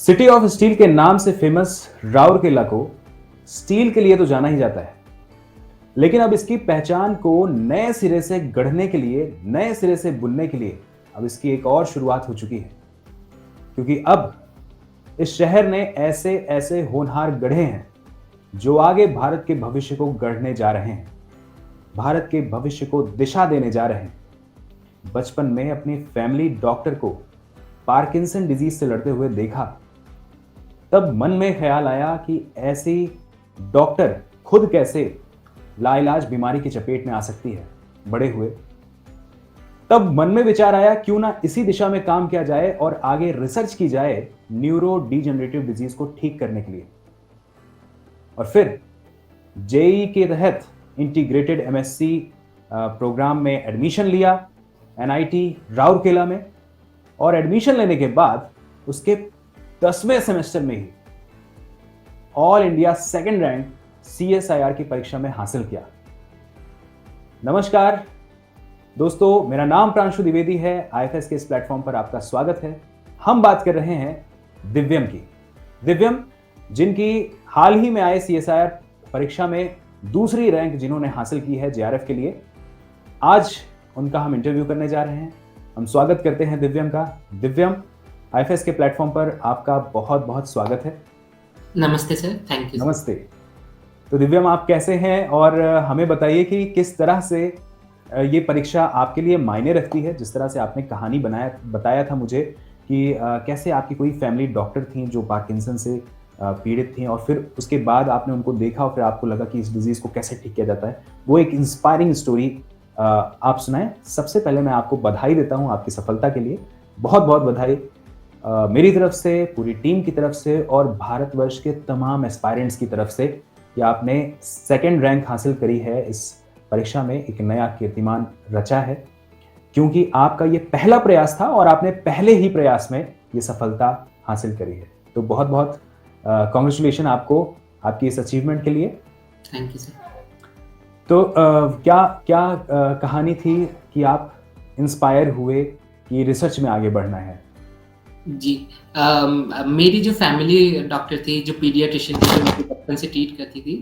City of steel के नाम से फेमस राउरकेला को स्टील के लिए तो जाना ही जाता है, लेकिन अब इसकी पहचान को नए सिरे से गढ़ने के लिए, नए सिरे से बुनने के लिए अब इसकी एक और शुरुआत हो चुकी है। क्योंकि अब इस शहर ने ऐसे ऐसे होनहार गढ़े हैं जो आगे भारत के भविष्य को गढ़ने जा रहे हैं, भारत के भविष्य को दिशा देने जा रहे हैं। बचपन में अपनी फैमिली डॉक्टर को पार्किंसन डिजीज से लड़ते हुए देखा, तब मन में ख्याल आया कि ऐसी डॉक्टर खुद कैसे लाइलाज बीमारी की चपेट में आ सकती है। बड़े हुए तब मन में विचार आया, क्यों ना इसी दिशा में काम किया जाए और आगे रिसर्च की जाए न्यूरो डिजेनरेटिव डिजीज को ठीक करने के लिए। और फिर जेई के तहत इंटीग्रेटेड एमएससी प्रोग्राम में एडमिशन लिया एनआईटी राउरकेला में, और एडमिशन लेने के बाद उसके 10वें सेमेस्टर में ही all India second rank CSIR की परीक्षा में हासिल किया। नमस्कार दोस्तों, मेरा नाम प्रांशु द्विवेदी है। आईएफएस के इस प्लेटफॉर्म पर आपका स्वागत है। हम बात कर रहे हैं दिव्यम की। दिव्यम जिनकी हाल ही में आए सीएसआईआर परीक्षा में दूसरी रैंक जिन्होंने हासिल की है जेआरएफ के लिए, आज उनका हम इंटरव्यू करने जा रहे हैं। हम स्वागत करते हैं दिव्यम का। दिव्यम, आईएफएस के प्लेटफॉर्म पर आपका बहुत बहुत स्वागत है। नमस्ते सर, थैंक यू। नमस्ते। तो दिव्यम, आप कैसे हैं और हमें बताइए कि किस तरह से ये परीक्षा आपके लिए मायने रखती है। जिस तरह से आपने कहानी बताया था मुझे कि कैसे आपकी कोई फैमिली डॉक्टर थी जो पार्किंसन से पीड़ित थी, और फिर उसके बाद आपने उनको देखा और फिर आपको लगा कि इस डिजीज को कैसे ठीक किया जाता है। वो एक इंस्पायरिंग स्टोरी आप सुनाएं। सबसे पहले मैं आपको बधाई देता हूं आपकी सफलता के लिए। बहुत बहुत बधाई मेरी तरफ से, पूरी टीम की तरफ से और भारतवर्ष के तमाम एस्पायरेंट्स की तरफ से कि आपने सेकंड रैंक हासिल करी है इस परीक्षा में, एक नया कीर्तिमान रचा है। क्योंकि आपका ये पहला प्रयास था और आपने पहले ही प्रयास में ये सफलता हासिल करी है। तो बहुत बहुत कांग्रेचुलेशन आपको आपकी इस अचीवमेंट के लिए। Thank you sir. तो क्या कहानी थी कि आप इंस्पायर हुए कि रिसर्च में आगे बढ़ना है? जी, मेरी जो फैमिली डॉक्टर थी, जो पीडियाट्रिशियन थी, जो मुझे बचपन से ट्रीट करती थी,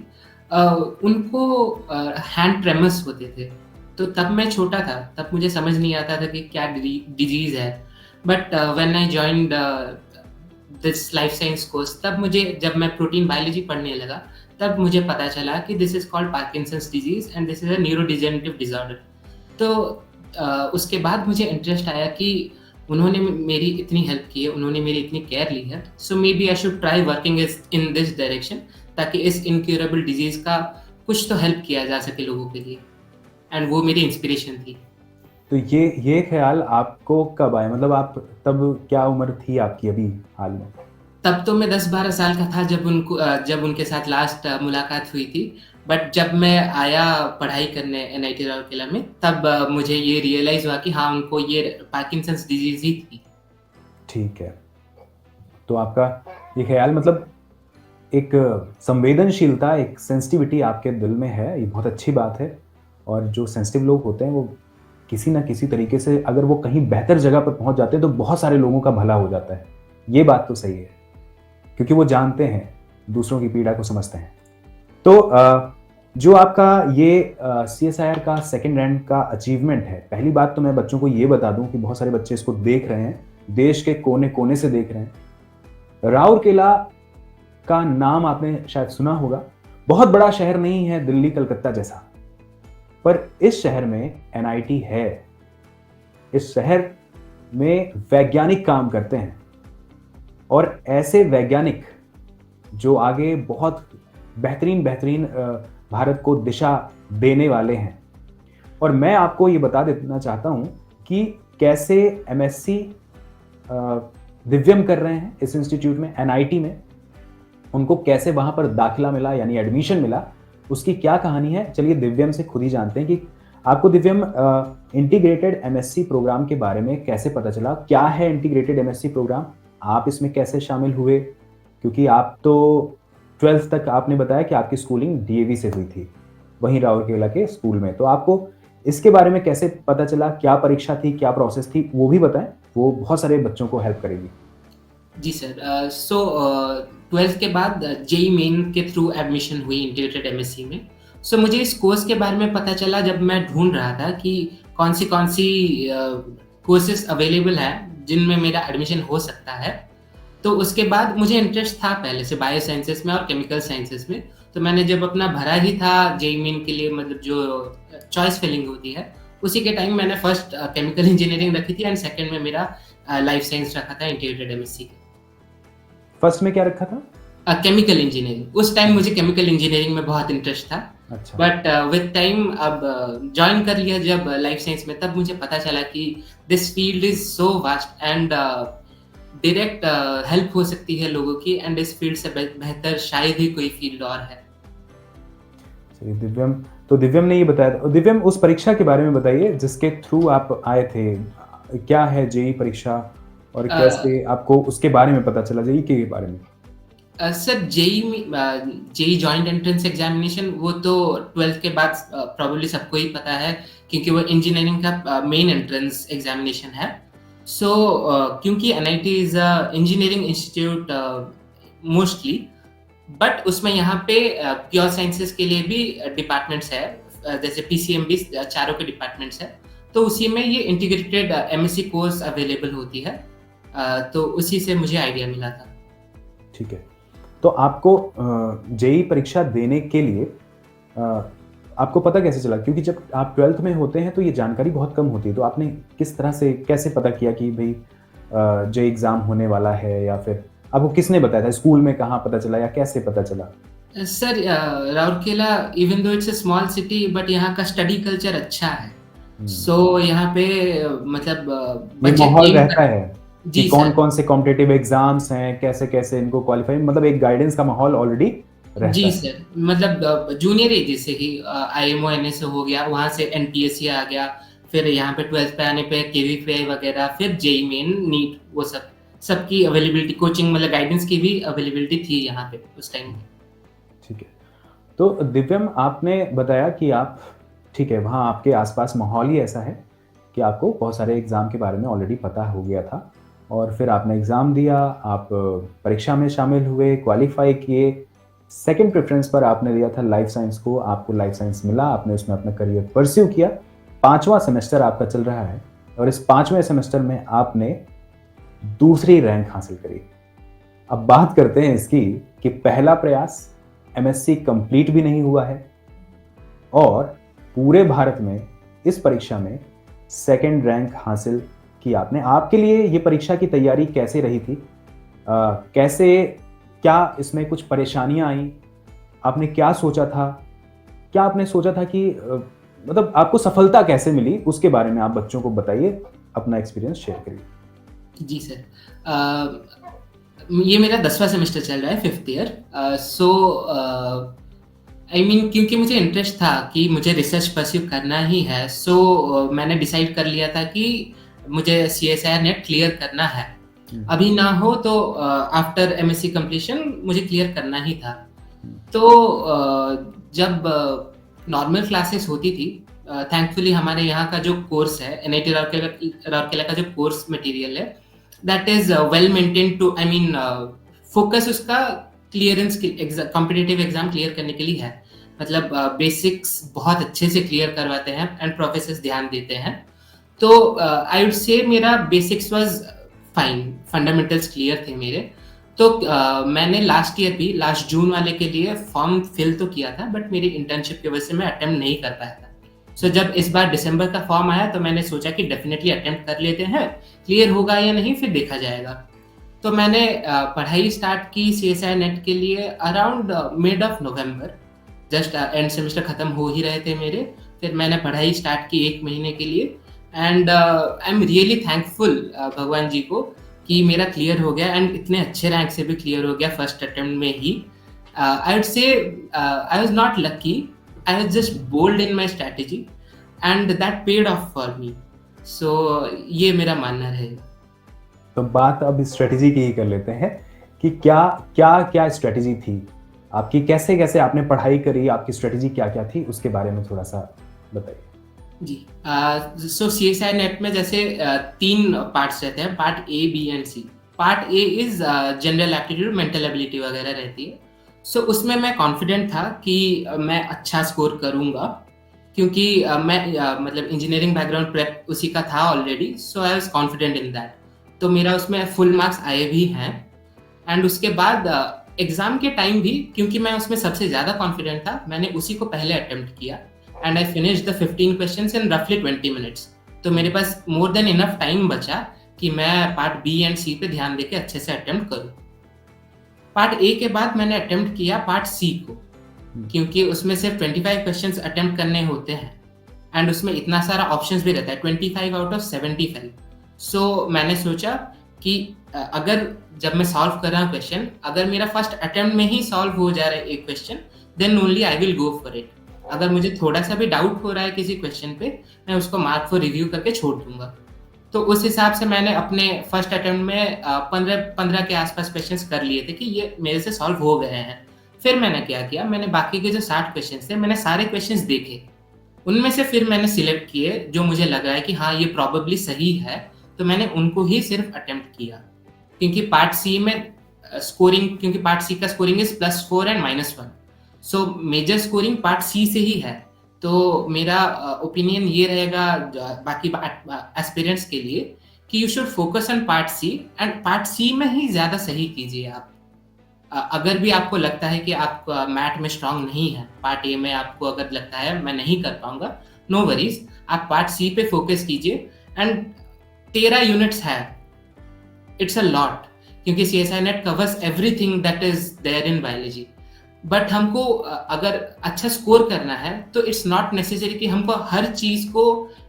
उनको हैंड ट्रेमर्स होते थे। तो तब मैं छोटा था, तब मुझे समझ नहीं आता था कि क्या डिजीज है। But when I joined this life science course, तब मुझे, जब मैं प्रोटीन बायोलॉजी पढ़ने लगा, तब मुझे पता चला कि this is called Parkinson's disease and this is a neurodegenerative disorder. तो उसके बाद मुझे इंटरेस्ट आया कि उन्होंने मेरी इतनी हेल्प की है, उन्होंने मेरी इतनी केयर ली है, so may be I should try working in this direction, ताकि इस इनक्यूरेबल डिजीज का कुछ तो हेल्प किया जा सके लोगों के लिए। एंड वो मेरी इंस्पिरेशन थी। तो ये ख्याल आपको कब आया? मतलब आप तब क्या उम्र थी आपकी अभी हाल में? तब तो मैं 10-12 साल का था जब उनके साथ लास्ट मुलाकात हुई थी। बट जब मैं आया पढ़ाई करने एनआईटी राउरकेला में, तब मुझे ये रियलाइज हुआ कि हाँ, उनको ये पार्किंसंस डिजीज ही थी। ठीक है। तो आपका ये ख्याल, मतलब एक संवेदनशीलता, एक सेंसिटिविटी आपके दिल में है, ये बहुत अच्छी बात है। और जो सेंसिटिव लोग होते हैं वो किसी ना किसी तरीके से, अगर वो कहीं बेहतर जगह पर पहुंच जाते हैं तो बहुत सारे लोगों का भला हो जाता है। ये बात तो सही है, क्योंकि वो जानते हैं, दूसरों की पीड़ा को समझते हैं। तो जो आपका ये सीएसआईआर का सेकंड रैंक का अचीवमेंट है, पहली बात तो मैं बच्चों को ये बता दूं कि बहुत सारे बच्चे इसको देख रहे हैं, देश के कोने कोने से देख रहे हैं। राउरकेला का नाम आपने शायद सुना होगा। बहुत बड़ा शहर नहीं है दिल्ली कलकत्ता जैसा, पर इस शहर में एनआईटी है। इस शहर में वैज्ञानिक काम करते हैं, और ऐसे वैज्ञानिक जो आगे बहुत बेहतरीन भारत को दिशा देने वाले हैं। और मैं आपको ये बता देना चाहता हूं कि कैसे एमएससी दिव्यम कर रहे हैं इस इंस्टीट्यूट में, एनआईटी में। उनको कैसे वहां पर दाखिला मिला, यानी एडमिशन मिला, उसकी क्या कहानी है, चलिए दिव्यम से खुद ही जानते हैं कि आपको दिव्यम इंटीग्रेटेड एमएससी प्रोग्राम के बारे में कैसे पता चला। क्या है इंटीग्रेटेड एमएससी प्रोग्राम, आप इसमें कैसे शामिल हुए? क्योंकि आप तो 12th तक आपने बताया कि आपकी स्कूलिंग डीएवी से हुई थी, वहीं राउरकेला के स्कूल में। तो आपको इसके बारे में कैसे पता चला, क्या परीक्षा थी, क्या प्रोसेस थी, वो भी बताएं, वो बहुत सारे बच्चों को हेल्प करेगी। जी सर। सो 12th के बाद जेईई मेन के थ्रू एडमिशन हुई इंटीग्रेटेड एमएससी में। सो मुझे इस कोर्स के बारे में पता चला जब मैं ढूँढ रहा था कि कौन-सी कोर्सेज़ अवेलेबल हैं, जिनमें मेरा एडमिशन हो सकता है। तो उसके बाद मुझे इंटरेस्ट था पहले से बायो साइंसेज़ में और केमिकल साइंसेज़ में। तो मैंने जब अपना भरा ही था जेईई मेन के लिए, मतलब जो चॉइस फिलिंग होती है, उसी के टाइम मैंने फर्स्ट केमिकल इंजीनियरिंग रखी थी एंड सेकंड में मेरा लाइफ साइंस रखा था इंटीग्रेटेड एमएससी। फर्स्ट में क्या रखा था? Chemical engineering. उस टाइम मुझे केमिकल इंजीनियरिंग में बहुत इंटरेस्ट था। अच्छा। बट विद टाइम अब जॉइन कर लिया जब लाइफ साइंस में, तब मुझे पता चला कि this field is so vast and direct help हो सकती है लोगों की, एंड इस फील्ड से बेहतर शायद ही कोई फील्ड और है। चलिए दिव्यम, तो दिव्यम ने ये बताया था। दिव्यम, उस परीक्षा के बारे में बताइए जिसके थ्रू आप आए थे। क्या है जेईई परीक्षा और कैसे आपको उसके बारे में पता चला, जेईई के बारे में? Sir JEE joint entrance examination वो तो 12th के बाद प्रॉब्ली सबको ही पता है, क्योंकि वो इंजीनियरिंग का मेन एंट्रेंस एग्जामिनेशन है। सो क्योंकि NIT is a engineering institute mostly, but उसमें यहाँ पे प्योर साइंसेस के लिए भी डिपार्टमेंट्स है, जैसे पीसीएमबी चारों के डिपार्टमेंट्स है। तो उसी में ये इंटीग्रेटेड एमएससी कोर्स अवेलेबल होती है। तो उसी से मुझे आइडिया मिला था। ठीक है, तो आपको जेईई परीक्षा देने के लिए आपको पता कैसे चला? क्योंकि जब आप 12th में होते हैं तो ये जानकारी बहुत कम होती है, तो आपने किस तरह से कैसे पता किया कि भाई जेईई एग्जाम होने वाला है, या फिर आपको किसने बताया था? स्कूल में कहाँ पता चला या कैसे पता चला? Sir Rourkela even though it's a small city, but यहाँ का स्टडी कल्चर अच्छा है। सो यहाँ पे मतलब ये बच्चे माहौल एम रहता कर। है कि जी कौन सर। कौन से कॉम्पिटिटिव एग्जाम्स हैं, कैसे कैसे इनको क्वालिफाई, मतलब एक गाइडेंस का माहौल ऑलरेडी रहता जी है। सर, मतलब जूनियर एज से ही आईएमओ एनएसओ हो गया, वहाँ से एनटीएससी आ गया, फिर यहाँ पे 12th पे आने पे केवीपीआई वगैरह, फिर जेईई मेन, नीट, वो सब सबकी अवेलेबिलिटी, कोचिंग मतलब गाइडेंस की भी अवेलेबिलिटी थी यहाँ पे उस टाइम। ठीक है, तो दिव्यम, आपने बताया कि आप, ठीक है, वहाँ आपके आसपास माहौल ही ऐसा है कि आपको बहुत सारे एग्ज़ाम के बारे में ऑलरेडी पता हो गया था, और फिर आपने एग्ज़ाम दिया, आप परीक्षा में शामिल हुए, क्वालिफाई किए, सेकंड प्रेफरेंस पर आपने दिया था लाइफ साइंस को, आपको लाइफ साइंस मिला, आपने उसमें अपना करियर परस्यू किया। 5वां सेमेस्टर आपका चल रहा है और इस 5वें सेमेस्टर में आपने दूसरी रैंक हासिल करी। अब बात करते हैं इसकी कि पहला प्रयास एमएससी कंप्लीट भी नहीं हुआ है और पूरे भारत में इस परीक्षा में सेकंड रैंक हासिल की आपने। आपके लिए ये परीक्षा की तैयारी कैसे रही थी? कैसे, क्या इसमें कुछ परेशानियां आई? आपने क्या सोचा था? क्या आपने सोचा था कि मतलब आपको सफलता कैसे मिली? उसके बारे में आप बच्चों को बताइए, अपना एक्सपीरियंस शेयर करिए। जी सर, ये मेरा 10वां सेमेस्टर चल रहा है, 5th year. So I mean क्योंकि मुझे इंटरेस्ट था कि मुझे रिसर्च परस्यू करना ही है, सो मैंने डिसाइड कर लिया था कि मुझे सीएसआईआर नेट क्लियर करना है। अभी ना हो तो आफ्टर एमएससी कंप्लीशन मुझे क्लियर करना ही था। तो जब नॉर्मल क्लासेस होती थी, थैंकफुली हमारे यहाँ का जो कोर्स है, एनआईटी राउरकेला का जो कोर्स मटेरियल है, that is well maintain to, I mean focus उसका क्लियरेंस कॉम्पिटिटिव एग्जाम क्लियर करने के लिए है। मतलब बेसिक्स बहुत अच्छे से क्लियर करवाते हैं एंड प्रोफेसर्स ध्यान देते हैं। तो आई वुड से मेरा basics was fine, fundamentals clear थे मेरे। तो मैंने लास्ट ईयर भी, लास्ट जून वाले के लिए फॉर्म फिल तो किया था, बट मेरी इंटर्नशिप की वजह से मैं अटेम्प्ट नहीं कर पाया था। सो जब इस बार दिसंबर का फॉर्म आया तो मैंने सोचा कि डेफिनेटली अटेम्प्ट कर लेते हैं, क्लियर होगा या नहीं फिर देखा जाएगा। तो मैंने पढ़ाई स्टार्ट की सीएसआई नेट के लिए around mid of November, just end semester खत्म हो ही रहे थे मेरे। फिर मैंने पढ़ाई स्टार्ट की 1 महीने के लिए, and I am really thankful भगवान जी को कि मेरा क्लियर हो गया, एंड इतने अच्छे रैंक से भी क्लियर हो गया फर्स्ट अटेम्प्ट में ही। I would say I was not lucky, I was just bold in my strategy and that paid off for me. So ये मेरा मानना है। तो बात अब स्ट्रेटजी की ही कर लेते हैं कि क्या क्या क्या स्ट्रेटजी थी आपकी, कैसे कैसे आपने पढ़ाई करी, आपकी स्ट्रेटजी क्या क्या थी, उसके बारे में थोड़ा सा बताइए। जी, सो सीएसआई नेट में जैसे 3 पार्ट्स रहते हैं, part A, B and C. Part A is general aptitude, mental ability वगैरह रहती है। सो उसमें मैं कॉन्फिडेंट था कि मैं अच्छा स्कोर करूंगा, क्योंकि मतलब इंजीनियरिंग बैकग्राउंड प्रेप उसी का था already, so I was confident in that. तो मेरा उसमें फुल मार्क्स आए भी हैं। एंड उसके बाद एग्जाम के टाइम भी, क्योंकि मैं उसमें सबसे ज़्यादा कॉन्फिडेंट था, मैंने उसी को पहले अटेम्प्ट किया and I finish the 15 questions in रफली 20 मिनट्स। तो मेरे पास मोर देन इनफ टाइम बचा कि मैं पार्ट बी एंड सी पे ध्यान देके अच्छे से अटेम्प्ट करूँ। पार्ट ए के बाद मैंने अटेम्प्ट किया पार्ट सी को, क्योंकि उसमें सिर्फ 25 क्वेश्चंस अटेम्प्ट करने होते हैं एंड उसमें इतना सारा ऑप्शंस भी रहता है, 25 आउट ऑफ 75। सो मैंने सोचा कि अगर जब मैं सॉल्व कर रहा हूँ क्वेश्चन, अगर मेरा फर्स्ट अटेम्प्ट में ही सॉल्व हो जा रहा है एक question, then only I will go for it. अगर मुझे थोड़ा सा भी डाउट हो रहा है किसी क्वेश्चन पे, मैं उसको मार्क फॉर रिव्यू करके छोड़ दूंगा। तो उस हिसाब से मैंने अपने फर्स्ट अटेम्प्ट में 15 के आसपास क्वेश्चंस कर लिए थे कि ये मेरे से सॉल्व हो गए हैं। फिर मैंने क्या किया, मैंने बाकी के जो 60 क्वेश्चंस थे, मैंने सारे क्वेश्चंस देखे, उनमें से फिर मैंने सिलेक्ट किए जो मुझे लग रहा है कि हाँ ये प्रॉबेबली सही है, तो मैंने उनको ही सिर्फ अटेम्प्ट किया। क्योंकि पार्ट सी में स्कोरिंग, क्योंकि पार्ट सी का scoring is +4 and -1, so major scoring part C से ही है। तो मेरा ओपिनियन ये रहेगा बाकी एस्पिरेंट्स के लिए कि you should focus on part C, and part C में ही ज़्यादा सही कीजिए आप। अगर भी आपको लगता है कि आप मैथ में स्ट्रांग नहीं है, पार्ट ए में आपको अगर लगता है मैं नहीं कर पाऊंगा, नो वरीज, आप पार्ट सी पे फोकस कीजिए। एंड 13 यूनिट्स है, इट्स अ लॉट, क्योंकि CSI net covers everything that is there in biology. But हमको अगर अच्छा स्कोर करना है तो इट्स नॉट नेसेसरी कि हमको हर चीज को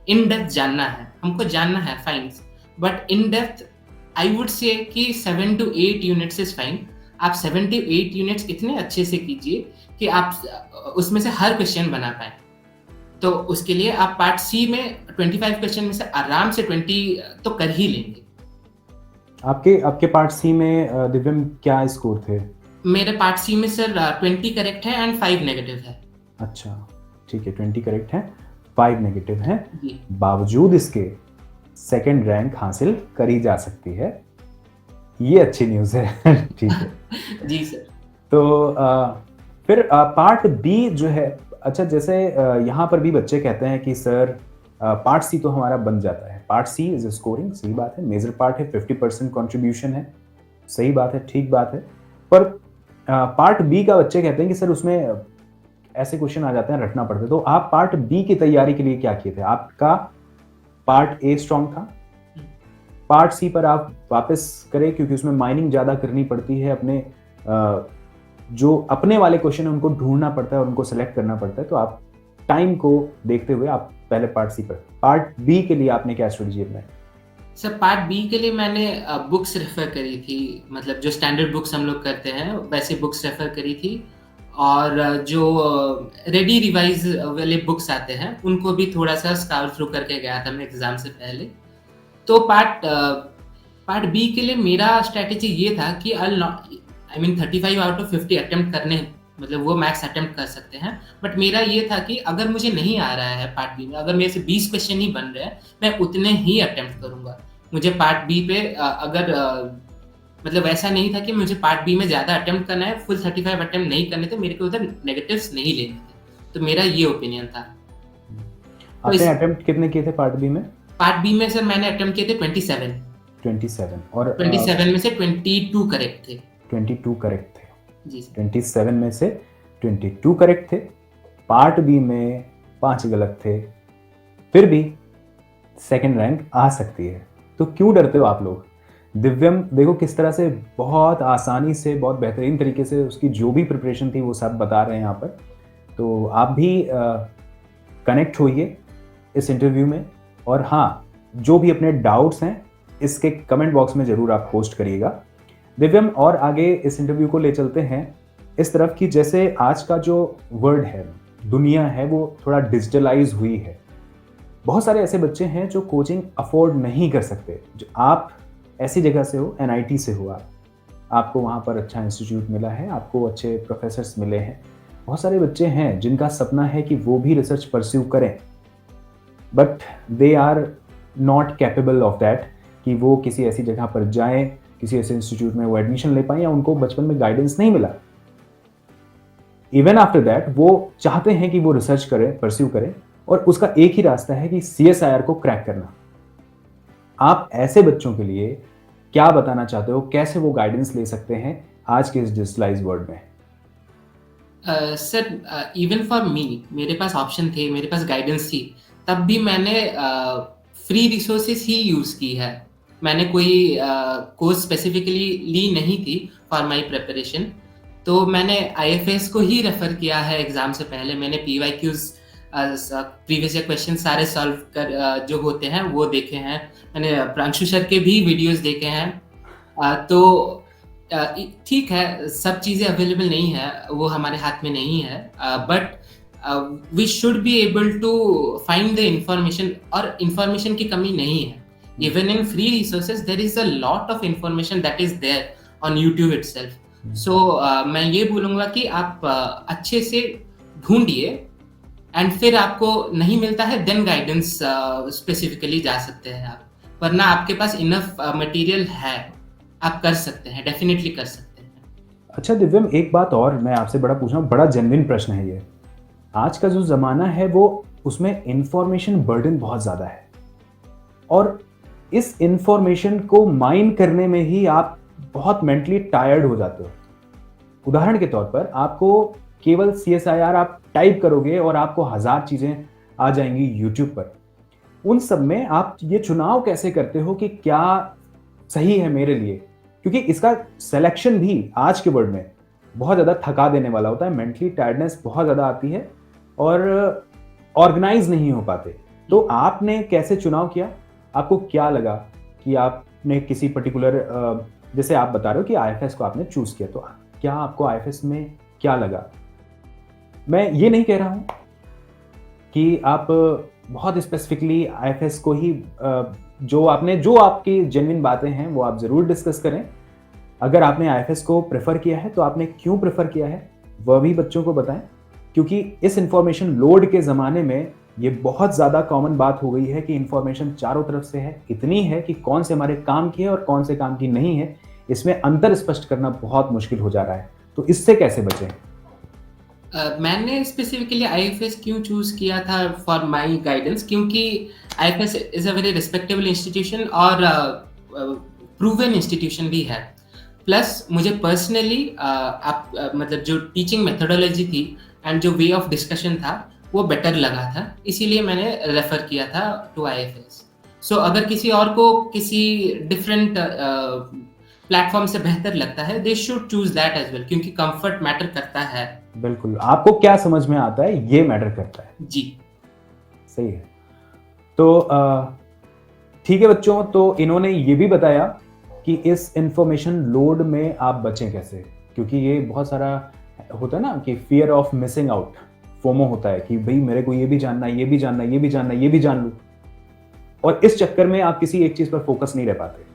इन डेप्थ जानना है। हमको जानना है fine, but in depth I would से कि 7 to 8 यूनिट्स इज फाइन। आप 7 to 8 यूनिट्स इतने अच्छे से कीजिए कि आप उसमें से हर क्वेश्चन बना पाए। तो उसके लिए आप पार्ट सी में 25 क्वेश्चन में से आराम से 20 तो कर ही लेंगे। आपके पार्ट सी में दिव्यम क्या स्कोर थे? मेरे पार्ट सी में सर 20 करेक्ट है एंड 5 नेगेटिव है। अच्छा, ठीक है, 20 करेक्ट है, 5 नेगेटिव है। जी। बावजूद इसके सेकंड रैंक हासिल करी जा सकती है, ये अच्छी न्यूज़ है। ठीक है। जी सर। तो फिर पार्ट बी जो है, अच्छा जैसे यहाँ पर भी बच्चे कहते हैं कि सर पार्ट सी तो हमारा बन जाता है, पार्ट सी इज स्कोरिंग, सही बात है, मेजर पार्ट है, 50% कंट्रीब्यूशन है, सही बात है, ठीक बात है। पर पार्ट बी का बच्चे कहते हैं कि सर उसमें ऐसे क्वेश्चन आ जाते हैं, रटना पड़ता है। तो आप पार्ट बी की तैयारी के लिए क्या किए थे? आपका पार्ट ए स्ट्रॉन्ग था, पार्ट सी पर आप वापस करें क्योंकि उसमें माइनिंग ज़्यादा करनी पड़ती है, अपने जो अपने वाले क्वेश्चन है उनको ढूंढना पड़ता है और उनको सेलेक्ट करना पड़ता है। तो आप टाइम को देखते हुए आप पहले पार्ट सी पर, पार्ट बी के लिए आपने क्या स्ट्रेटजी अपनाई? सर पार्ट बी के लिए मैंने बुक्स रेफर करी थी, मतलब जो स्टैंडर्ड बुक्स हम लोग करते हैं वैसे बुक्स रेफर करी थी, और जो रेडी रिवाइज वाले बुक्स आते हैं उनको भी थोड़ा सा स्काउर थ्रू करके गया था मैं एग्जाम से पहले। तो पार्ट बी के लिए मेरा स्ट्रेटेजी ये था कि I mean 35 out of 50 attempt करने, मतलब वो मैक्स अटेम्प्ट कर सकते हैं। बट मेरा ये था कि अगर मुझे नहीं आ रहा है पार्ट बी में, अगर मेरे से 20 क्वेश्चन ही बन रहे हैं, मैं उतने ही अटेम्प्ट करूंगा। मुझे पार्ट बी पे मतलब ऐसा नहीं था कि मुझे पार्ट बी में ज़्यादा अटेम्प्ट करना है, फुल 35 अटेम्प्ट नहीं करने थे, मेरे को उधर नेगेटिव्स नहीं लेने थे। तो मेरा ये ओपिनियन था। आपने अटेम्प्ट कितने किए थे पार्ट बी में? पार्ट बी में सर मैंने अटेम्प्ट किए थे 27 और 27 में से 22 करेक्ट थे। 22 करेक्ट थे जी सर। 27 में से 22 करेक्ट थे, पार्ट बी में 5 गलत थे, फिर भी सेकंड रैंक आ सकती है। तो क्यों डरते हो आप लोग? दिव्यम देखो किस तरह से बहुत आसानी से, बहुत बेहतरीन तरीके से उसकी जो भी प्रिपरेशन थी वो सब बता रहे हैं यहाँ पर। तो आप भी कनेक्ट होइए इस इंटरव्यू में, और हाँ, जो भी अपने डाउट्स हैं इसके कमेंट बॉक्स में ज़रूर आप पोस्ट करिएगा। दिव्यम, और आगे इस इंटरव्यू को ले चलते हैं इस तरफ कि जैसे आज का जो वर्ल्ड है, दुनिया है, वो थोड़ा डिजिटलाइज हुई है। बहुत सारे ऐसे बच्चे हैं जो कोचिंग अफोर्ड नहीं कर सकते। जो आप ऐसी जगह से हो, NIT से हो, आपको वहाँ पर अच्छा इंस्टीट्यूट मिला है, आपको अच्छे प्रोफेसर्स मिले हैं। बहुत सारे बच्चे हैं जिनका सपना है कि वो भी रिसर्च परस्यू करें, but they are not capable of that, कि वो किसी ऐसी जगह पर जाएं किसी ऐसे इंस्टीट्यूट में वो एडमिशन ले पाए या उनको बचपन में गाइडेंस नहीं मिला। इवन आफ्टर दैट वो चाहते हैं कि वो रिसर्च करें, परस्यू करें, और उसका एक ही रास्ता है कि CSIR को क्रैक करना। आप ऐसे बच्चों के लिए क्या बताना चाहते हो, कैसे वो गाइडेंस ले सकते हैं आज के इस डिजिटलाइज्ड वर्ल्ड में? सर इवन फॉर मी, मेरे पास ऑप्शन थे, मेरे पास गाइडेंस थी, तब भी मैंने फ्री रिसोर्सेज ही यूज़ की है। मैंने कोई कोर्स स्पेसिफिकली ली नहीं थी फॉर माय प्रिपरेशन, तो मैंने IFS को ही रेफर किया है एग्जाम से पहले। मैंने PYQs प्रीवियस ईयर क्वेश्चन सारे सॉल्व कर जो होते हैं वो देखे हैं। मैंने प्रांशु सर के भी वीडियोस देखे हैं। तो ठीक है, सब चीज़ें अवेलेबल नहीं है, वो हमारे हाथ में नहीं है, but we should be able to find the information, और इंफॉर्मेशन की कमी नहीं है। Even in free resources there is a lot of information that is there on YouTube itself. So मैं ये बोलूँगा कि आप अच्छे से ढूंढिए, एंड फिर आपको नहीं मिलता है देन गाइडेंस स्पेसिफिकली जा सकते हैं आप, वरना आपके पास इनफ मटेरियल है, आप कर सकते हैं, डेफिनेटली कर सकते हैं। अच्छा दिव्यम, एक बात और मैं आपसे बड़ा पूछ रहा हूँ, बड़ा जेन्युइन प्रश्न है ये। आज का जो ज़माना है वो उसमें इंफॉर्मेशन बर्डन बहुत ज़्यादा है, और इस इंफॉर्मेशन को माइन करने में ही आप बहुत मेंटली टायर्ड हो जाते हो। उदाहरण के तौर पर आपको केवल CSIR आप टाइप करोगे और आपको 1000 चीज़ें आ जाएंगी यूट्यूब पर। उन सब में आप ये चुनाव कैसे करते हो कि क्या सही है मेरे लिए? क्योंकि इसका सिलेक्शन भी आज के वर्ल्ड में बहुत ज़्यादा थका देने वाला होता है, मेंटली टायर्डनेस बहुत ज़्यादा आती है और ऑर्गेनाइज नहीं हो पाते। तो आपने कैसे चुनाव किया? आपको क्या लगा कि आपने किसी पर्टिकुलर, जैसे आप बता रहे हो कि IFS को आपने चूज़ किया, तो क्या आपको IFS में क्या लगा? मैं ये नहीं कह रहा हूँ कि आप बहुत स्पेसिफिकली IFS को ही, जो आपकी जेन्युइन बातें हैं वो आप ज़रूर डिस्कस करें। अगर आपने IFS को प्रेफर किया है तो आपने क्यों प्रेफर किया है वह भी बच्चों को बताएं, क्योंकि इस इंफॉर्मेशन लोड के ज़माने में ये बहुत ज़्यादा कॉमन बात हो गई है कि इंफॉर्मेशन चारों तरफ से है, इतनी है कि कौन से हमारे काम की है और कौन से काम की नहीं है, इसमें अंतर स्पष्ट करना बहुत मुश्किल हो जा रहा है। तो इससे कैसे बचें? मैंने स्पेसिफिकली IFS क्यों चूज़ किया था फॉर माय गाइडेंस, क्योंकि IFS is a very respectable institution और प्रूवन इंस्टीट्यूशन भी है। प्लस मुझे पर्सनली मतलब जो टीचिंग मेथोडोलॉजी थी एंड जो वे ऑफ डिस्कशन था वो बेटर लगा था, इसीलिए मैंने रेफर किया था टू IFS। सो अगर किसी और को किसी डिफरेंट प्लेटफॉर्म से बेहतर लगता है, they should choose that as well, क्योंकि कंफर्ट मैटर करता है। बिल्कुल, आपको क्या समझ में आता है ये मैटर करता है। जी सही है। तो ठीक है बच्चों, तो इन्होंने ये भी बताया कि इस इंफॉर्मेशन लोड में आप बचें कैसे, क्योंकि ये बहुत सारा होता है ना कि fear of missing out, FOMO होता है कि भाई मेरे को ये भी जानना है, ये भी जानना है, ये भी जानना है, ये भी जान लूं, और इस चक्कर में आप किसी एक चीज पर फोकस नहीं रह पाते,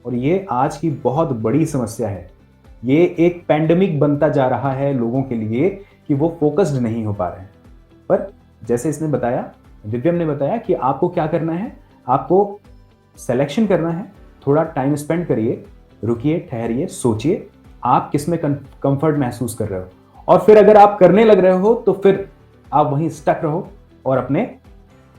और ये आज की बहुत बड़ी समस्या है। ये एक पैंडेमिक बनता जा रहा है लोगों के लिए कि वो फोकस्ड नहीं हो पा रहे हैं। पर जैसे इसने बताया, दिव्यम ने बताया कि आपको क्या करना है, आपको सिलेक्शन करना है, थोड़ा टाइम स्पेंड करिए, रुकिए, ठहरिए, सोचिए आप किस में कंफर्ट महसूस कर रहे हो, और फिर अगर आप करने लग रहे हो तो फिर आप वहीं स्टक रहो और अपने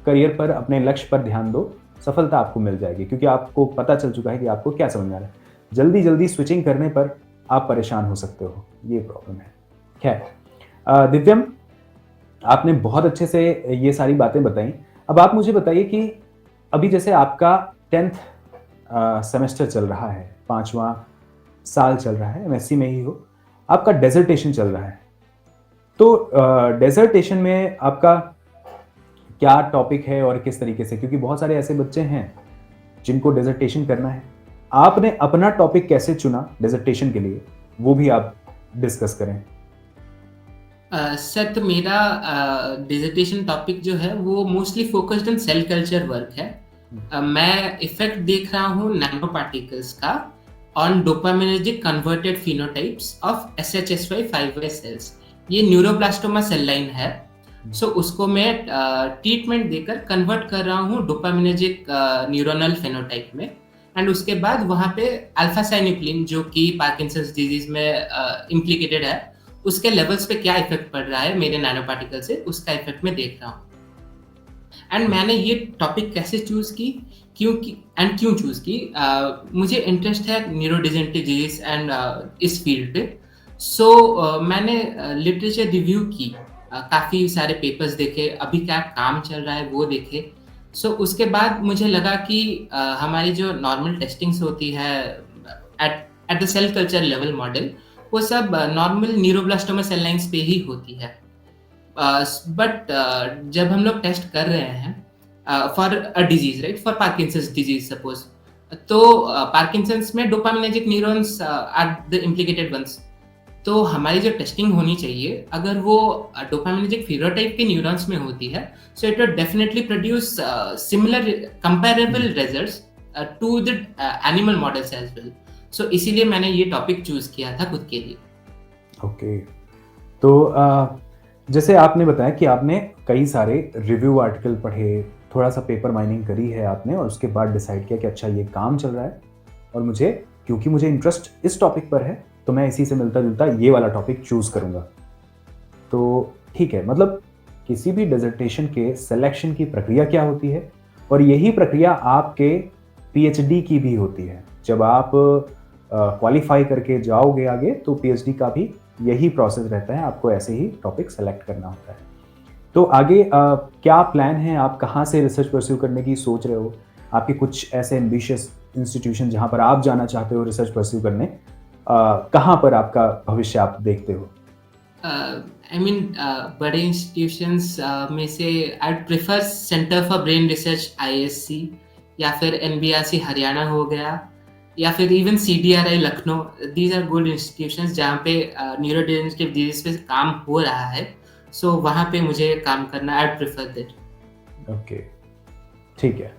करियर पर, अपने लक्ष्य पर ध्यान दो, सफलता आपको मिल जाएगी, क्योंकि आपको पता चल चुका है कि आपको क्या समझ में आ रहा है। जल्दी जल्दी स्विचिंग करने पर आप परेशान हो सकते हो, ये प्रॉब्लम है। खैर दिव्यम, आपने बहुत अच्छे से ये सारी बातें बताई। अब आप मुझे बताइए कि अभी जैसे आपका 10th सेमेस्टर चल रहा है, 5वां साल चल रहा है, MSc में ही हो, आपका डेजर्टेशन चल रहा है, तो डेजर्टेशन में आपका क्या टॉपिक है और किस तरीके से, क्योंकि बहुत सारे ऐसे बच्चे हैं जिनको डेजर्टेशन करना है, आपने अपना टॉपिक कैसे चुना डेजर्टेशन के लिए, वो भी आप डिस्कस करें। सर, तो मेरा डिसर्टेशन टॉपिक जो है वो mostly focused on cell culture work है। मैं इफेक्ट देख रहा हूँ नैनो पार्टिकल्स का on dopaminergic converted phenotypes of SHSY 5Y cells. ये न्यूरोब्लास्टोमा सेल लाइन है। सो उसको मैं ट्रीटमेंट देकर कन्वर्ट कर रहा हूँ डोपामिनर्जिक न्यूरोनल फेनोटाइप में, एंड उसके बाद वहाँ पे अल्फा साइनुक्लिन जो कि पार्किंसंस डिजीज में इम्प्लिकेटेड है, उसके लेवल्स पे क्या इफेक्ट पड़ रहा है मेरे नैनो पार्टिकल से, उसका इफेक्ट मैं देख रहा हूँ। एंड मैंने ये टॉपिक कैसे चूज की, क्यों चूज की, मुझे इंटरेस्ट है न्यूरोडिजेनेटिव डिजीज एंड इस फील्ड पे। सो मैंने लिटरेचर रिव्यू की, काफ़ी सारे पेपर्स देखे, अभी क्या काम चल रहा है वो देखे। सो उसके बाद मुझे लगा कि हमारी जो नॉर्मल टेस्टिंग्स होती है at at the cell culture level model, वो सब नॉर्मल न्यूरोब्लास्टोमा सेल लाइन्स पे ही होती है। बट जब हम लोग टेस्ट कर रहे हैं for a disease, right, for Parkinson's disease suppose, तो पार्किंसंस में dopaminergic neurons are the implicated ones. तो हमारी जो टेस्टिंग होनी चाहिए, अगर वो डोपामिनर्जिक फेनोटाइप के न्यूरॉन्स में होती है, so it will definitely produce similar comparable results to the animal models as well. So इसीलिए मैंने ये टॉपिक चूज किया था खुद के लिए। ओके, तो जैसे आपने बताया कि आपने कई सारे रिव्यू आर्टिकल पढ़े, थोड़ा सा पेपर माइनिंग करी है आपने, और उसके बाद डिसाइड किया कि अच्छा ये काम चल रहा है और मुझे, क्योंकि मुझे इंटरेस्ट इस टॉपिक पर है, तो मैं इसी से मिलता जुलता ये वाला टॉपिक चूज करूंगा। तो ठीक है, मतलब किसी भी डिसर्टेशन के सिलेक्शन की प्रक्रिया क्या होती है, और यही प्रक्रिया आपके पीएचडी की भी होती है। जब आप क्वालिफाई करके जाओगे आगे, तो पीएचडी का भी यही प्रोसेस रहता है, आपको ऐसे ही टॉपिक सेलेक्ट करना होता है। तो आगे क्या प्लान है, आप कहाँ से रिसर्च परस्यू करने की सोच रहे हो? आपके कुछ ऐसे एम्बिशियस इंस्टीट्यूशन जहाँ पर आप जाना चाहते हो रिसर्च परस्यू करने, कहाँ पर आपका भविष्य आप देखते हो? आई मीन बड़े इंस्टीट्यूशंस में से I prefer centre for brain research IISc, या फिर एनबीआरसी हरियाणा हो गया, या फिर even CDRI Lucknow. These are good institutions जहाँ पे न्यूरोडिजेनेटिव डिजीज पे काम हो रहा है। सो वहाँ पे मुझे काम करना, आई प्रेफर दैट। ओके, ठीक है।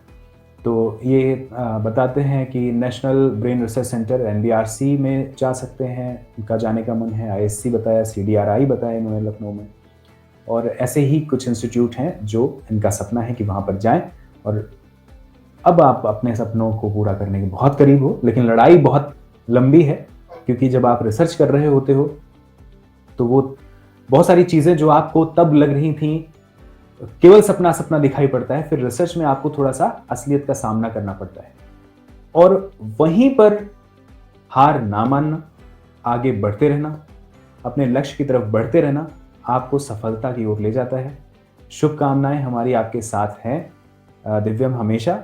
तो ये बताते हैं कि नेशनल ब्रेन रिसर्च सेंटर एनबीआरसी में जा सकते हैं, उनका जाने का मन है। आईएससी बताया, सीडीआरआई बताया इन्होंने लखनऊ में, और ऐसे ही कुछ इंस्टीट्यूट हैं जो इनका सपना है कि वहाँ पर जाएं। और अब आप अपने सपनों को पूरा करने के बहुत करीब हो, लेकिन लड़ाई बहुत लंबी है, क्योंकि जब आप रिसर्च कर रहे होते हो तो वो बहुत सारी चीज़ें जो आपको तब लग रही थी केवल सपना सपना दिखाई पड़ता है, फिर रिसर्च में आपको थोड़ा सा असलियत का सामना करना पड़ता है, और वहीं पर हार ना मानना, आगे बढ़ते रहना, अपने लक्ष्य की तरफ बढ़ते रहना आपको सफलता की ओर ले जाता है। शुभकामनाएं हमारी आपके साथ हैं। दिव्यम हमेशा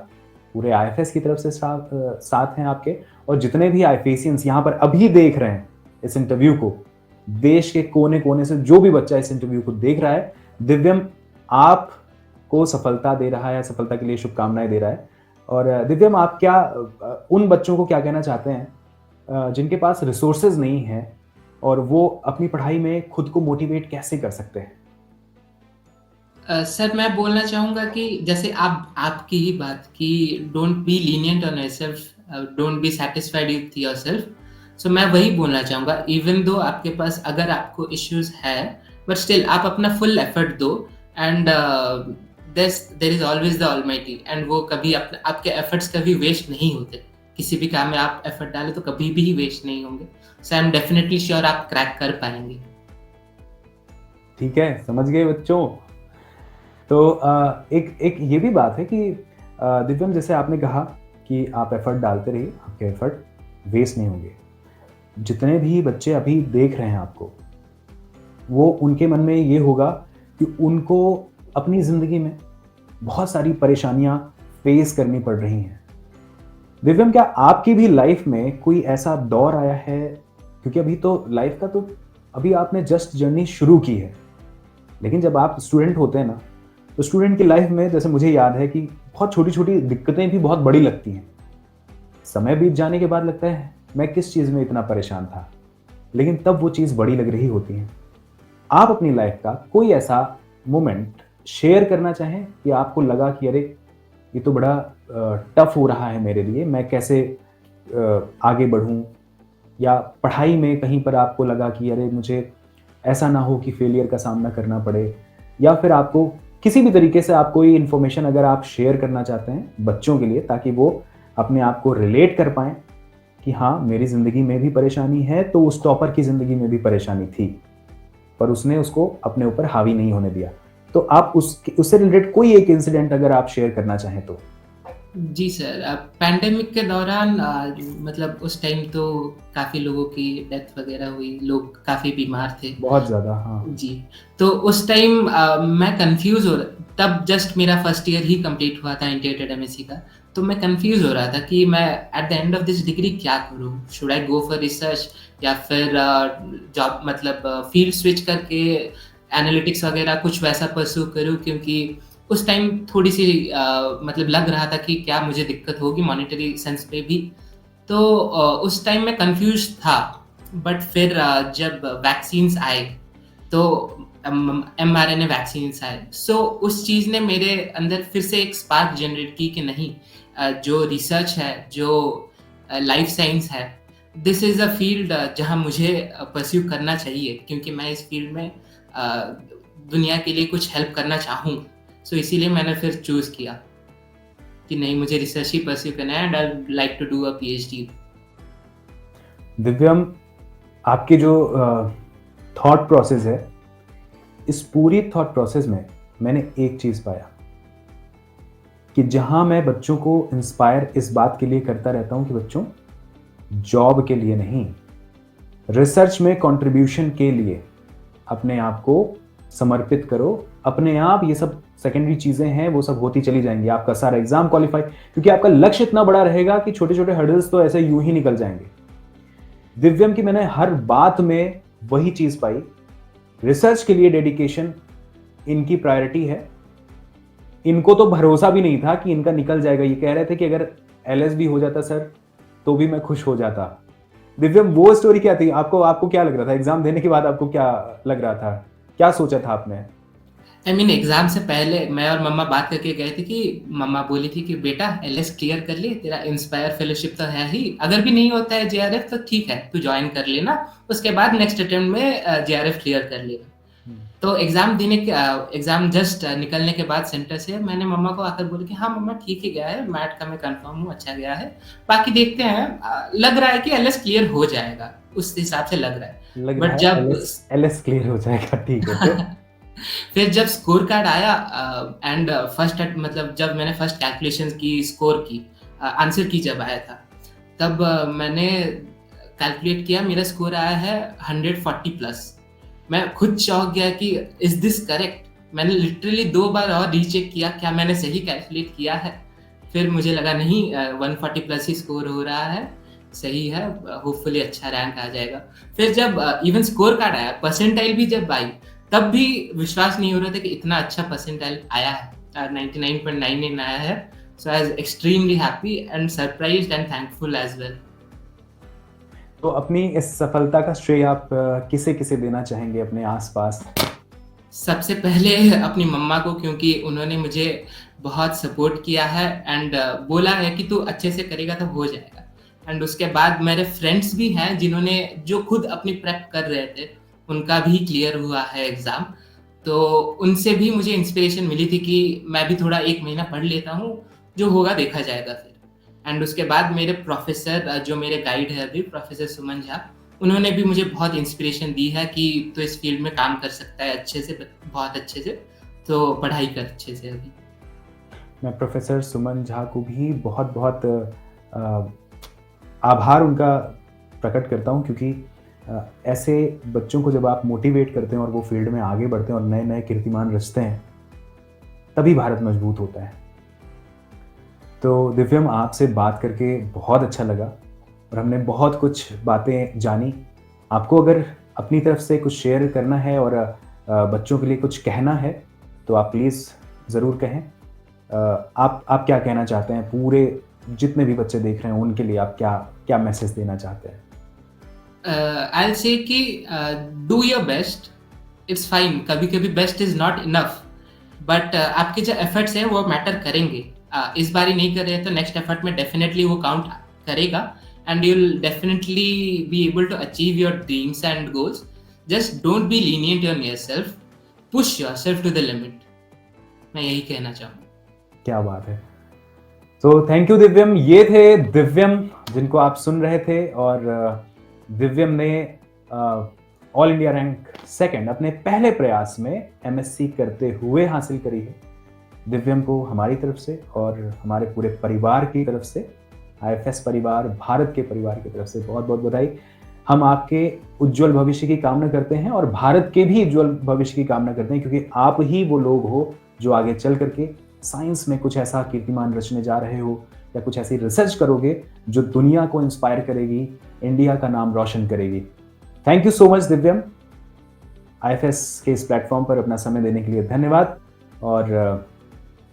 पूरे आईएफएस की तरफ से साथ हैं आपके, और जितने भी आईएफएसियंस यहाँ पर अभी देख रहे हैं इस इंटरव्यू को, देश के कोने कोने से जो भी बच्चा इस इंटरव्यू को देख रहा है, दिव्यम आपको सफलता दे रहा है, सफलता के लिए शुभकामनाएं दे रहा है। और दिव्यम, आप क्या उन बच्चों को क्या कहना चाहते हैं जिनके पास रिसोर्सेज नहीं है, और वो अपनी पढ़ाई में खुद को मोटिवेट कैसे कर सकते हैं? सर मैं बोलना चाहूँगा कि जैसे आपकी ही बात कि don't be lenient on yourself, don't be satisfied with yourself. So मैं वही बोलना चाहूँगा, इवन दो आपके पास अगर आपको इश्यूज है, बट स्टिल आप अपना फुल एफर्ट दो, and there is always the almighty, एंड वो कभी आपके एफर्ट्स कभी वेस्ट नहीं होते। किसी भी काम में आप एफर्ट डालें तो कभी भी वेस्ट नहीं होंगे। सो आई एम डेफिनेटली श्योर आप क्रैक कर पाएंगे। ठीक है, समझ गए बच्चों। तो एक ये भी बात है कि दिव्यम, जैसे आपने कहा कि आप एफर्ट डालते रहिए, आपके एफर्ट वेस्ट नहीं होंगे। जितने भी बच्चे अभी देख रहे हैं आपको, वो उनके मन में ये होगा कि उनको अपनी ज़िंदगी में बहुत सारी परेशानियां फेस करनी पड़ रही हैं। दिव्यम, क्या आपकी भी लाइफ में कोई ऐसा दौर आया है? क्योंकि अभी तो लाइफ का तो अभी आपने जस्ट जर्नी शुरू की है, लेकिन जब आप स्टूडेंट होते हैं ना, तो स्टूडेंट की लाइफ में, जैसे मुझे याद है कि बहुत छोटी छोटी दिक्कतें भी बहुत बड़ी लगती हैं। समय बीत जाने के बाद लगता है मैं किस चीज़ में इतना परेशान था, लेकिन तब वो चीज़ बड़ी लग रही होती है। आप अपनी लाइफ का कोई ऐसा मोमेंट शेयर करना चाहें कि आपको लगा कि अरे ये तो बड़ा टफ हो रहा है मेरे लिए, मैं कैसे आगे बढ़ूं, या पढ़ाई में कहीं पर आपको लगा कि अरे मुझे ऐसा ना हो कि फेलियर का सामना करना पड़े, या फिर आपको किसी भी तरीके से आप कोई इन्फॉर्मेशन अगर आप शेयर करना चाहते हैं बच्चों के लिए, ताकि वो अपने आप को रिलेट कर पाएँ कि हाँ, मेरी ज़िंदगी में भी परेशानी है, तो उस टॉपर की ज़िंदगी में भी परेशानी थी, पर उसने उसको अपने ऊपर हावी नहीं होने दिया। तो आप उससे रिलेटेड कोई एक इंसिडेंट अगर आप शेयर करना चाहें तो? जी सर, पैंडेमिक के दौरान मतलब उस टाइम तो काफ़ी लोगों की डेथ वगैरह हुई, लोग काफ़ी बीमार थे। बहुत ज़्यादा, हाँ। जी, तो उस टाइम मैं कन्फ्यूज़ हो रहा तब जस्ट मेरा फर्स्ट ईयर ही कंप्लीट हुआ था इंटीग्रेटेड एमएससी का, तो मैं कन्फ्यूज़ हो रहा था कि मैं at the end of this degree क्या करूँ? Should I go for research या फिर जॉब मतलब फ़ील्ड स्विच करके एनालिटिक्स वगैरह कुछ वैसा परस्यू करूँ क्योंकि उस टाइम थोड़ी-सी मतलब लग रहा था कि क्या मुझे दिक्कत होगी मॉनेटरी सेंस पे भी। तो उस टाइम मैं कन्फ्यूज़ था, बट फिर जब वैक्सीन्स आए तो एमआरएनए वैक्सीन्स आए, सो उस चीज़ ने मेरे अंदर फिर से एक स्पार्क जनरेट की कि नहीं, जो रिसर्च है, जो लाइफ साइंस है, दिस इज़ अ फील्ड जहाँ मुझे परस्यू करना चाहिए क्योंकि मैं इस फील्ड में दुनिया के लिए कुछ हेल्प करना चाहूँ। सो इसीलिए मैंने फिर चूज़ किया कि नहीं, मुझे रिसर्च ही परस्यू करना है and I would like to do a PhD. Divyam, आपकी जो थॉट प्रोसेस है, इस पूरी थॉट प्रोसेस में मैंने एक चीज़ पाया कि जहाँ मैं बच्चों को इंस्पायर इस बात के लिए करता रहता हूँ कि बच्चों, जॉब के लिए नहीं, रिसर्च में कंट्रीब्यूशन के लिए अपने आप को समर्पित करो। अपने आप ये सब सेकेंडरी चीज़ें हैं, वो सब होती चली जाएँगी। आपका सारा एग्ज़ाम क्वालिफ़ाई, क्योंकि आपका लक्ष्य इतना बड़ा रहेगा कि छोटे-छोटे हर्डल्स तो ऐसे यूँ ही निकल जाएँगे। दिव्यम की मैंने हर बात में वही चीज़ पाई, रिसर्च के लिए डेडिकेशन इनकी प्रायोरिटी है। इनको तो भरोसा भी नहीं था कि इनका निकल जाएगा। ये कह रहे थे कि अगर एलएस भी हो जाता सर, तो भी मैं खुश हो जाता। दिव्यम, वो स्टोरी क्या थी? आपको आपको क्या लग रहा था? एग्ज़ाम देने के बाद आपको क्या लग रहा था? क्या सोचा था आपने? आई मीन एग्ज़ाम से पहले मैं और मम्मा बात करके गए थे कि मम्मा बोली थी कि बेटा एलएस क्लियर कर ले, तेरा इंस्पायर फेलोशिप तो है ही, अगर भी नहीं होता है जेआरएफ तो ठीक है, तू जॉइन कर लेना, उसके बाद नेक्स्ट अटेम्प्ट में जेआरएफ क्लियर कर लेना। तो एग्ज़ाम जस्ट निकलने के बाद सेंटर से मैंने मम्मा को आकर बोला कि हाँ मम्मा, ठीक ही गया है, मैट का मैं कंफर्म हूँ, अच्छा गया है, बाकी देखते हैं, लग रहा है कि एलएस क्लियर हो जाएगा, उस हिसाब से लग रहा है। लग रहा बट है जब एलएस एलएस क्लियर हो जाएगा, ठीक है, फिर? फिर जब स्कोर कार्ड आया एंड फर्स्ट मतलब जब मैंने फर्स्ट कैलकुलेशंस की, स्कोर की, आंसर की जब आया था, तब मैंने कैलकुलेट किया, मेरा स्कोर आया है 140 प्लस। मैं खुद चौंक गया कि इज दिस करेक्ट? मैंने लिटरली 2 बार और रीचेक किया, क्या मैंने सही कैलकुलेट किया है? फिर मुझे लगा नहीं, 140 प्लस ही स्कोर हो रहा है, सही है, होपफुली अच्छा रैंक आ जाएगा। फिर जब इवन स्कोर कार्ड आया, परसेंटाइल भी जब आई, तब भी विश्वास नहीं हो रहा था कि इतना अच्छा परसेंटाइल आया है, 99.99 आया है। So I was extremely happy and surprised and thankful as well. तो अपनी इस सफलता का श्रेय आप किसे-किसे देना चाहेंगे अपने आस-पास? सबसे पहले अपनी मम्मा को, क्योंकि उन्होंने मुझे बहुत सपोर्ट किया है एंड बोला है कि तू अच्छे से करेगा तो हो जाएगा। एंड उसके बाद मेरे फ्रेंड्स भी हैं जिन्होंने, जो खुद अपनी प्रेप कर रहे थे, उनका भी क्लियर हुआ है एग्ज़ाम। तो उनसे भी मुझे इंस्पिरेशन मिली थी कि मैं भी थोड़ा 1 महीना पढ़ लेता हूँ, जो होगा देखा जाएगा फिर। एंड उसके बाद मेरे प्रोफ़ेसर, जो मेरे गाइड है अभी, प्रोफ़ेसर सुमन झा, उन्होंने भी मुझे बहुत इंस्पिरेशन दी है कि तू इस फील्ड में काम कर सकता है अच्छे से, बहुत अच्छे से, तो पढ़ाई कर अच्छे से अभी। मैं प्रोफ़ेसर सुमन झा को भी बहुत-बहुत आभार उनका प्रकट करता हूँ, क्योंकि ऐसे बच्चों को जब आप मोटिवेट करते हैं और वो फील्ड में आगे बढ़ते हैं और नए-नए कीर्तिमान रचते हैं, तभी भारत मजबूत होता है। तो दिव्यम, आपसे बात करके बहुत अच्छा लगा और हमने बहुत कुछ बातें जानी। आपको अगर अपनी तरफ से कुछ शेयर करना है और बच्चों के लिए कुछ कहना है, तो आप प्लीज़ ज़रूर कहें। आप क्या कहना चाहते हैं? पूरे जितने भी बच्चे देख रहे हैं, उनके लिए आप क्या क्या मैसेज देना चाहते हैं? आई विल से कि do your best, it's fine, कभी-कभी best is not enough, but आपके जो एफर्ट्स हैं वो मैटर करेंगे। इस बार ही नहीं कर रहे हैं तो नेक्स्ट एफर्ट में डेफिनेटली वो काउंट करेगा and you will definitely be able to achieve your dreams and goals. Just don't be lenient on yourself, push yourself to the limit. मैं यही कहना चाहूँगा। क्या बात है! तो थैंक यू दिव्यम। ये थे दिव्यम जिनको आप सुन रहे थे, और दिव्यम ने ऑल इंडिया रैंक सेकंड अपने पहले प्रयास में एमएससी करते हुए हासिल करी है। दिव्यम को हमारी तरफ से और हमारे पूरे परिवार की तरफ से, आईएफएस परिवार, भारत के परिवार की तरफ से बहुत बहुत बधाई। हम आपके उज्जवल भविष्य की कामना करते हैं और भारत के भी उज्जवल भविष्य की कामना करते हैं, क्योंकि आप ही वो लोग हो जो आगे चल करके साइंस में कुछ ऐसा कीर्तिमान रचने जा रहे हो, या कुछ ऐसी रिसर्च करोगे जो दुनिया को इंस्पायर करेगी, इंडिया का नाम रोशन करेगी। Thank you so much Divyam. IFS के इस प्लेटफॉर्म पर अपना समय देने के लिए धन्यवाद, और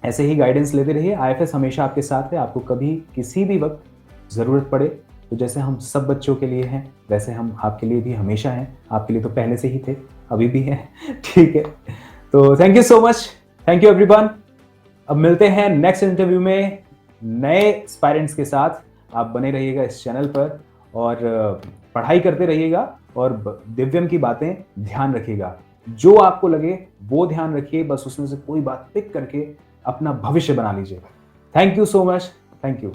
ऐसे ही गाइडेंस लेते रहिए। आईएफएस हमेशा आपके साथ है। आपको कभी किसी भी वक्त ज़रूरत पड़े तो जैसे हम सब बच्चों के लिए हैं, वैसे हम आपके लिए भी हमेशा हैं। आपके लिए तो पहले से ही थे, अभी भी हैं। ठीक है, तो thank you so much, thank you everyone. अब मिलते हैं नेक्स्ट इंटरव्यू में नए एस्पायरेंट्स के साथ। आप बने रहिएगा इस चैनल पर और पढ़ाई करते रहिएगा, और दिव्यम की बातें ध्यान रखिएगा। जो आपको लगे वो ध्यान रखिए, बस उसमें से कोई बात पिक करके अपना भविष्य बना लीजिएगा। Thank you so much, thank you.